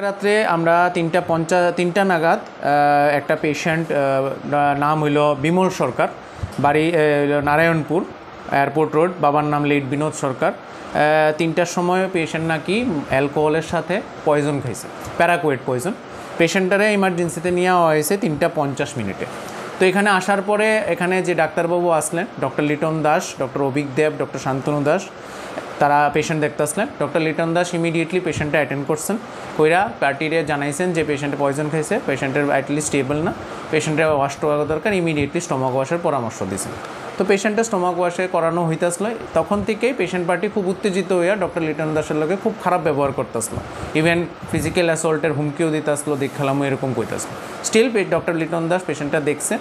রাত্রে আমরা 3টা নাগাদ একটা পেশেন্ট নাম হইল বিমল সরকার, বাড়ি নারায়ণপুর এয়ারপোর্ট রোড, বাবার নাম লেট বিনোদ সরকার। 3টার সময় পেশেন্ট নাকি অ্যালকোহলের সাথে পয়জন খাইছে, প্যারাকোয়েট পয়জন। পেশেন্টটারে ইমার্জেন্সিতে নেওয়া হয়েছে 3:50 তো এখানে আসার পরে এখানে যে ডাক্তারবাবু আসলেন, doctor Liton Das, doctor Abhik Deb, doctor Shantanu Das, তারা পেশেন্ট দেখতে আসলেন। ডক্টর লিটন দাস ইমিডিয়েটলি পেশেন্টটা অ্যাটেন্ড করছেন, কইরা পার্টিরে জানাইছেন যে পেশেন্টে পয়জন খাইছে, পেশেন্টের অ্যাটলিস্ট স্টেবল না, পেশেন্টের ওয়াশ করা দরকার, ইমিডিয়েটলি স্টমাক ওয়াশের পরামর্শ দিয়েছেন। তো পেশেন্টের স্টমাক ওয়াশে করানো হইতেছিল। তখন থেকেই পেশেন্ট পার্টি খুব উত্তেজিত হইয়া ডক্টর লিটন দাসের লগে খুব খারাপ ব্যবহার করতেছিল, ইভেন ফিজিক্যাল অ্যাসল্টের হুমকিও দিতেছিল, দেখালামও এরকম কইতেছিল। স্টিল ডক্টর লিটন দাস পেশেন্টটা দেখছে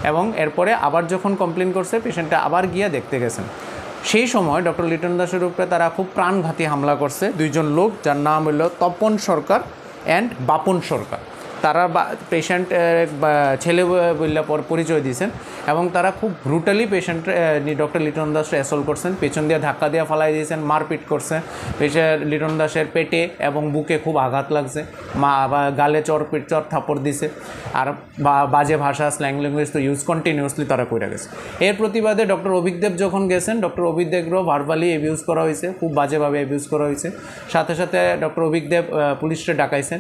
এবং এরপরে আবার যখন কমপ্লেন করছে পেশেন্টটা আবার গিয়া দেখতে গেছেন। সেই সময় ডক্টর লিটন দাসের উপরে তারা খুব প্রাণঘাতী হামলা করছে। দুইজন লোক, যার নাম হলো তপন সরকার অ্যান্ড বাপন সরকার। তারা পেশেন্ট ছেলে বললে পরিচয় দিয়েছেন এবং তারা খুব ব্রুটালি পেশেন্ট ডক্টর লিটন দাসকে অ্যাসল্ট করছেন, পেছন দিয়ে ধাক্কা দিয়ে ফালাই দিয়েছেন, মারপিট করছেন। লিটন দাসের পেটে এবং বুকে খুব আঘাত লাগছে, গালে চর থাপড় দিছে, আর বাজে ভাষা স্ল্যাং ল্যাঙ্গুয়েজ তো ইউজ কন্টিনিউসলি তারা করে গেছে। এর প্রতিবাদে ডক্টর অভিকদেব যখন গেছেন, ডক্টর অভিকদেবও ভার্বালি অ্যাবিউজ করা হয়েছে, খুব বাজেভাবে অ্যাবিউজ করা হয়েছে। সাথে সাথে ডক্টর অভিকদেব পুলিশকে ডাকাইছেন,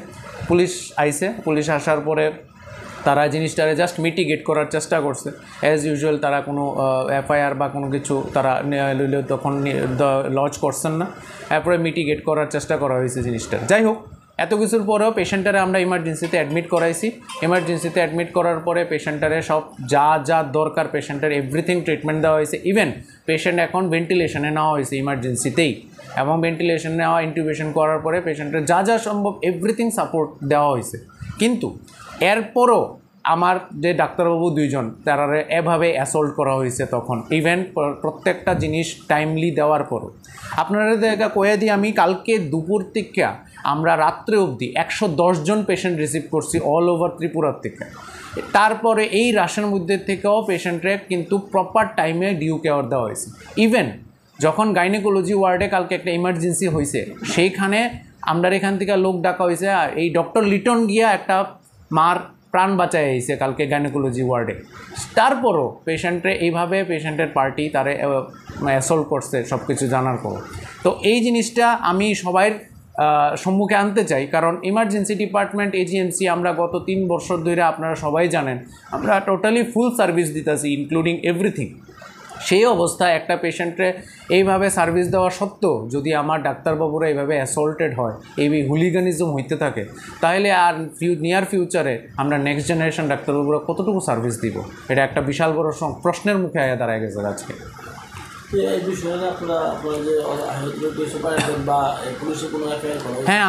পুলিশ আইছে। পুলিশ আসার পরে তারা জিনিসটারে জাস্ট মিটিগেট করার চেষ্টা করছে। অ্যাজ ইউজুয়াল তারা কোনো এফআইআর বা কোনো কিছু তারা তখন লজ করছেন না, এরপরে মিটিগেট করার চেষ্টা করা হয়েছে জিনিসটা। যাই হোক, এত কিছুর পরেও পেশেন্টারে আমরা ইমার্জেন্সিতে অ্যাডমিট করাইছি। ইমার্জেন্সিতে অ্যাডমিট করার পরে পেশেন্টারে সব যা দরকার পেশেন্টের এভরিথিং ট্রিটমেন্ট দেওয়া হয়েছে। ইভেন পেশেন্ট এখন ভেন্টিলেশনে নেওয়া হয়েছে ইমার্জেন্সিতেই, এবং ভেন্টিলেশন নেওয়া, ইন্টিউবেশন করার পরে পেশেন্টের যা সম্ভব এভরিথিং সাপোর্ট দেওয়া হয়েছে। কিন্তু এরপরও আমার যে ডাক্তারবাবু দুইজন, তারা এভাবে অ্যাসল্ট করা হয়েছে তখন, ইভেন প্রত্যেকটা জিনিস টাইমলি দেওয়ার পরও। আপনারা দেখা কয়ে দিই, আমি কালকে দুপুর থেকে আমরা রাত্রে অবধি 110 জন পেশেন্ট রিসিভ করছি অল ওভার ত্রিপুরার থেকে। তারপরে এই রাশের মধ্যে থেকেও পেশেন্টরে কিন্তু প্রপার টাইমে ডিউ কেয়ার দেওয়া হয়েছে। ইভেন যখন গাইনোকোলজি ওয়ার্ডে কালকে একটা ইমার্জেন্সি হয়েছে, সেইখানে আমরা এখান থেকে লোক ডাকা হয়েছে, এই ডক্টর লিটন গিয়া একটা মার প্রাণ বাঁচায় আইছে কালকে গাইনোকোলজি ওয়ার্ডে। তারপরও পেশেন্টে এইভাবে পেশেন্টের পার্টি তারে অ্যাসল্ট করছে সব কিছু জানার পর। তো এই জিনিসটা আমি সবাই সম্মুখে আনতে চাই, কারণ ইমার্জেন্সি ডিপার্টমেন্ট এজিএমসি আমরা গত 3 বছর ধরে, আপনারা সবাই জানেন, আমরা টোটালি ফুল সার্ভিস দিতেছি ইনক্লুডিং এভরিথিং। সেই অবস্থায় একটা পেশেন্টে এইভাবে সার্ভিস দেওয়া সত্ত্বেও যদি আমার ডাক্তারবাবুরা এইভাবে অ্যাসল্টেড হয়, এই হুলিগানিজম হইতে থাকে, তাহলে আর নিয়ার ফিউচারে আমরা নেক্সট জেনারেশন ডাক্তারবাবুরা কতটুকু সার্ভিস দিব, এটা একটা বিশাল বড় প্রশ্নের মুখে আয়া দাঁড়ায় গেছে আজকে। হ্যাঁ,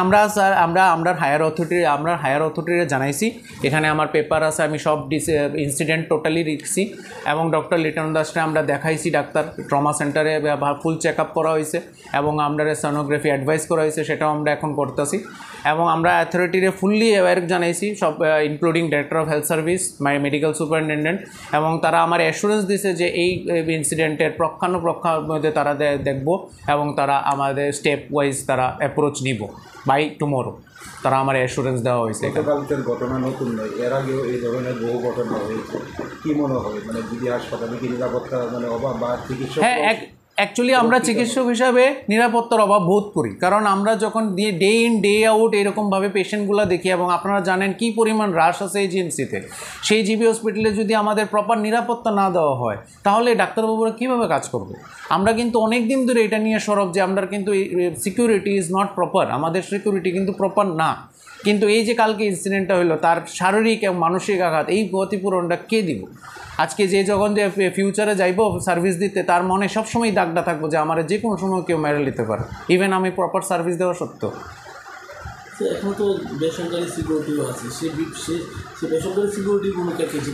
আমরা হায়ার অথরিটিরে জানাইছি। এখানে আমার পেপার আছে, আমি সব ইনসিডেন্ট টোটালি লিখছি, এবং ডক্টর লিটন দাসকে আমরা দেখাইছি ডাক্তার ট্রমা সেন্টারে, ফুল চেক আপ করা হয়েছে এবং আমরা সোনোগ্রাফি অ্যাডভাইস করা হয়েছে, সেটাও আমরা এখন করতেছি। এবং আমরা অথরিটিরে ফুললি অ্যাওয়ার জানাইছি, সব including director of health service, medical superintendent, এবং তারা আমার অ্যাসুরেন্স দিছে যে এই ইনসিডেন্টের প্রক্ষার মধ্যে তারা দেখব এবং তারা আমাদের স্টেপ ওয়াইজ তারা অ্যাপ্রোচ নিব বাই টুমরো। তারা আমার অ্যাসুরেন্স দেওয়া হয়েছে। গতকালকের ঘটনা নতুন নয়, এর আগেও এই ধরনের বহু ঘটনা হয়েছে। কী মনে হয়, মানে যদি হাসপাতালে কি নিরাপত্তা অভাব বা চিকিৎসা? হ্যাঁ, অ্যাকচুয়ালি আমরা চিকিৎসক হিসাবে নিরাপত্তার অভাব বোধ করি, কারণ আমরা যখন ডে ইন ডে আউট এরকমভাবে পেশেন্টগুলো দেখি, এবং আপনারা জানেন কী পরিমাণ রাশ আছে এই জিএমসিতে, সেই জিবি হসপিটালে যদি আমাদের প্রপার নিরাপত্তা না দেওয়া হয়, তাহলে ডাক্তারবাবুরা কীভাবে কাজ করবে? আমরা কিন্তু অনেক দিন ধরে এটা নিয়ে সরব যে আমরা কিন্তু সিকিউরিটি ইজ নট প্রপার, আমাদের সিকিউরিটি কিন্তু প্রপার না। কিন্তু এই যে কালকে ইনসিডেন্টটা হলো, তার শারীরিক এবং মানসিক আঘাত, এই ক্ষতিপূরণটা কে দিব? আজকে যে যখন যে ফিউচারে যাইব সার্ভিস দিতে, তার মনে সবসময় দাগটা থাকবো যে আমার যে কোনো সময় কেউ মেরে নিতে পারে, ইভেন আমি প্রপার সার্ভিস দেওয়া সত্ত্বেও। এখন তো বেসরকারি সিকিউরিটিও আছে,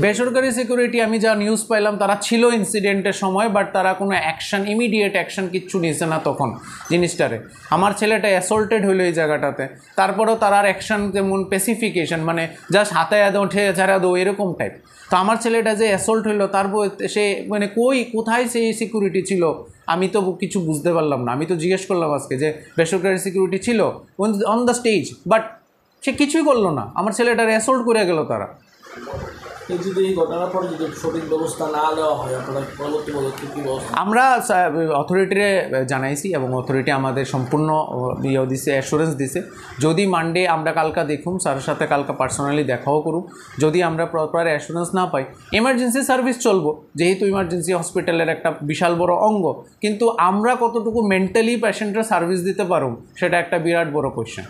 বেসরকারি সিকিউরিটি আমি যা নিউজ পাইলাম তারা ছিল ইনসিডেন্টের সময়, বাট তারা কোনো অ্যাকশন, ইমিডিয়েট অ্যাকশন কিচ্ছু নিয়েছে না তখন জিনিসটারে। আমার ছেলেটা অ্যাসল্টেড হইলো এই জায়গাটাতে, তারপরেও তার অ্যাকশন যেমন স্পেসিফিকেশন, মানে জাস্ট হাতে উঠে ঝাড়া দো এরকম টাইপ। তো আমার ছেলেটা যে অ্যাসল্ট হইলো, তারপর সে মানে কোথায় সেই সিকিউরিটি ছিল আমি তো কিছু বুঝতে পারলাম না। আমি তো জিজ্ঞেস করলাম আজকে যে বেসরকারি সিকিউরিটি ছিল অন দ্য স্টেজ, বাট সে কিছুই করলো না, আমার ছেলেটার অ্যাসল্ট করে গেল তারা। এই যদি এই ঘটনার পরে যদি সঠিক ব্যবস্থা না নেওয়া হয়, আপনারা পরবর্তী পদক্ষেপ কী ব্যবস্থা? আমরা অথরিটিরে জানাইছি এবং অথরিটি আমাদের সম্পূর্ণ দিছে, অ্যাসুরেন্স দিছে। যদি মানডে আমরা কালকা দেখুন, স্যারের সাথে কালকা পার্সোনালি দেখাও করুন, যদি আমরা প্রপার অ্যাসুরেন্স না পাই এমার্জেন্সি সার্ভিস চলবো, যেহেতু ইমার্জেন্সি হসপিটালের একটা বিশাল বড় অঙ্গ। কিন্তু আমরা কতটুকু মেন্টালি পেশেন্টের সার্ভিস দিতে পারব সেটা একটা বিরাট বড় কোয়েশ্চেন।